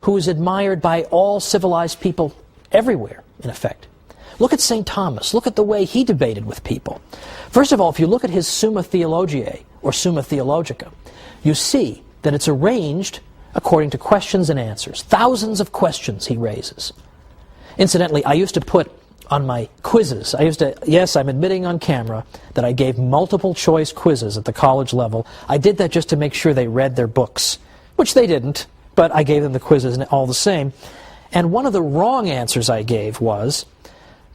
who is admired by all civilized people everywhere, in effect. Look at St. Thomas. Look at the way he debated with people. First of all, if you look at his Summa Theologiae, or Summa Theologica, you see that it's arranged according to questions and answers. Thousands of questions he raises. Incidentally, I used to put on my quizzes, yes, I'm admitting on camera that I gave multiple choice quizzes at the college level. I did that just to make sure they read their books, which they didn't, but I gave them the quizzes all the same. And one of the wrong answers I gave was,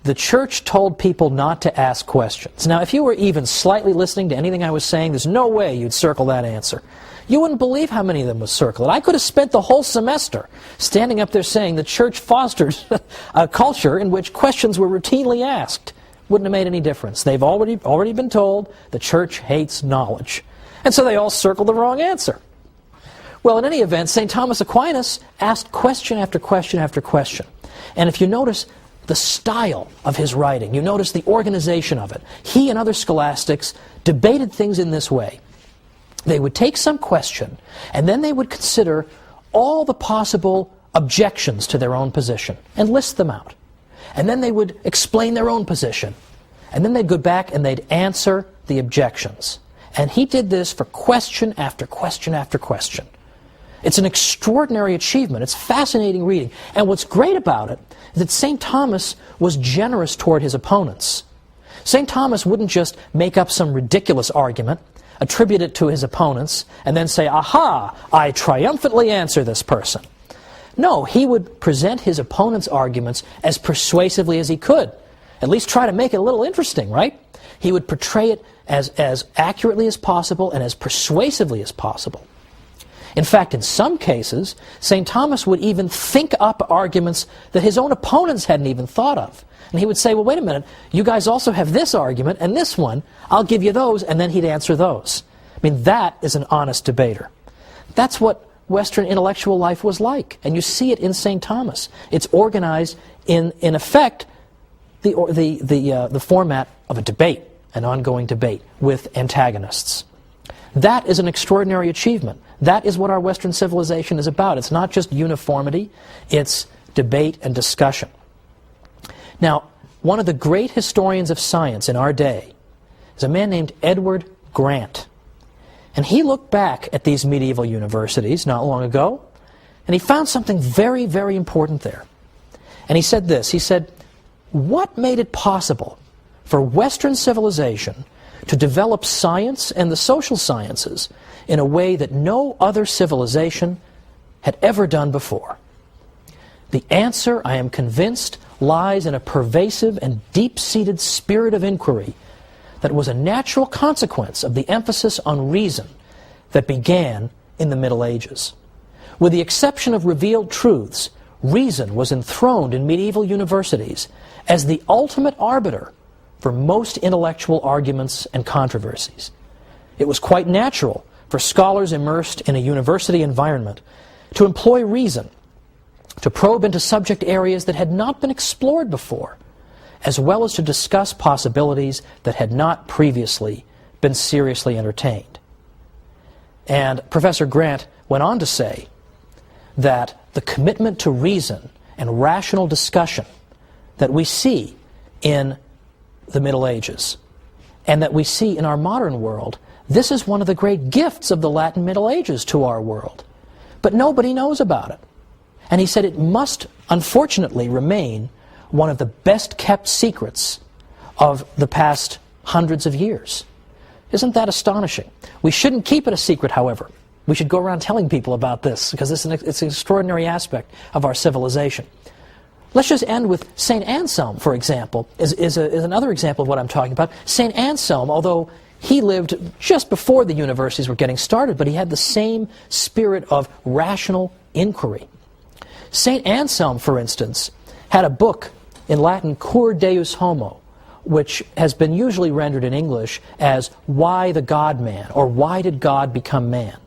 the church told people not to ask questions. Now, if you were even slightly listening to anything I was saying, there's no way you'd circle that answer. You wouldn't believe how many of them would circle it. I could have spent the whole semester standing up there saying the church fosters a culture in which questions were routinely asked. Wouldn't have made any difference. They've already been told the church hates knowledge. And so they all circled the wrong answer. Well, in any event, St. Thomas Aquinas asked question after question after question. And if you notice the style of his writing, you notice the organization of it. He and other scholastics debated things in this way. They would take some question, and then they would consider all the possible objections to their own position and list them out. And then they would explain their own position. And then they'd go back and they'd answer the objections. And he did this for question after question after question. It's an extraordinary achievement. It's fascinating reading. And what's great about it is that St. Thomas was generous toward his opponents. St. Thomas wouldn't just make up some ridiculous argument, attribute it to his opponents, and then say, aha, I triumphantly answer this person. No, he would present his opponent's arguments as persuasively as he could. At least try to make it a little interesting, right? He would portray it as accurately as possible and as persuasively as possible. In fact, in some cases, St. Thomas would even think up arguments that his own opponents hadn't even thought of. And he would say, well, wait a minute, you guys also have this argument and this one. I'll give you those, and then he'd answer those. I mean, that is an honest debater. That's what Western intellectual life was like. And you see it in St. Thomas. It's organized in effect, the format of a debate, an ongoing debate with antagonists. That is an extraordinary achievement. That is what our Western civilization is about. It's not just uniformity, it's debate and discussion. Now, one of the great historians of science in our day is a man named Edward Grant. And he looked back at these medieval universities not long ago, and he found something very, very important there. And he said this, he said, what made it possible for Western civilization to develop science and the social sciences in a way that no other civilization had ever done before? The answer, I am convinced, lies in a pervasive and deep-seated spirit of inquiry that was a natural consequence of the emphasis on reason that began in the Middle Ages. With the exception of revealed truths, reason was enthroned in medieval universities as the ultimate arbiter for most intellectual arguments and controversies. It was quite natural for scholars immersed in a university environment to employ reason, to probe into subject areas that had not been explored before, as well as to discuss possibilities that had not previously been seriously entertained. And Professor Grant went on to say that the commitment to reason and rational discussion that we see in the Middle Ages and that we see in our modern world, this is one of the great gifts of the Latin Middle Ages to our world. But nobody knows about it. And he said it must, unfortunately, remain one of the best-kept secrets of the past hundreds of years. Isn't that astonishing? We shouldn't keep it a secret, however. We should go around telling people about this, because it's an extraordinary aspect of our civilization. Let's just end with St. Anselm, for example, is another example of what I'm talking about. St. Anselm, although he lived just before the universities were getting started, but he had the same spirit of rational inquiry. St. Anselm, for instance, had a book in Latin, Cur Deus Homo, which has been usually rendered in English as Why the God-Man, or Why Did God Become Man?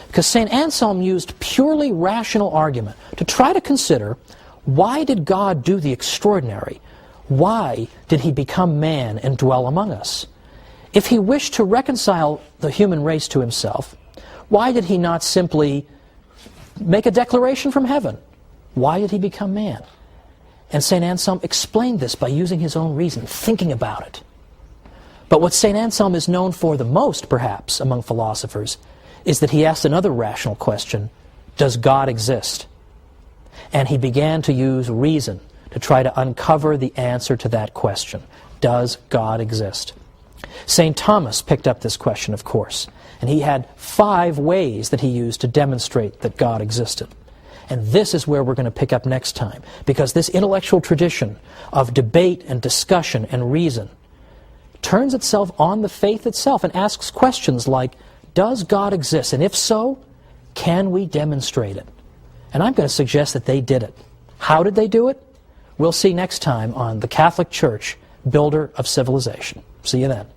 Because St. Anselm used purely rational argument to try to consider, why did God do the extraordinary? Why did he become man and dwell among us? If he wished to reconcile the human race to himself, why did he not simply make a declaration from heaven. Why did he become man? And St. Anselm explained this by using his own reason, thinking about it. But what St. Anselm is known for the most, perhaps, among philosophers, is that he asked another rational question: does God exist? And he began to use reason to try to uncover the answer to that question. Does God exist? St. Thomas picked up this question, of course, and he had 5 ways that he used to demonstrate that God existed. And this is where we're going to pick up next time, because this intellectual tradition of debate and discussion and reason turns itself on the faith itself and asks questions like, does God exist? And if so, can we demonstrate it? And I'm going to suggest that they did it. How did they do it? We'll see next time on The Catholic Church, Builder of Civilization. See you then.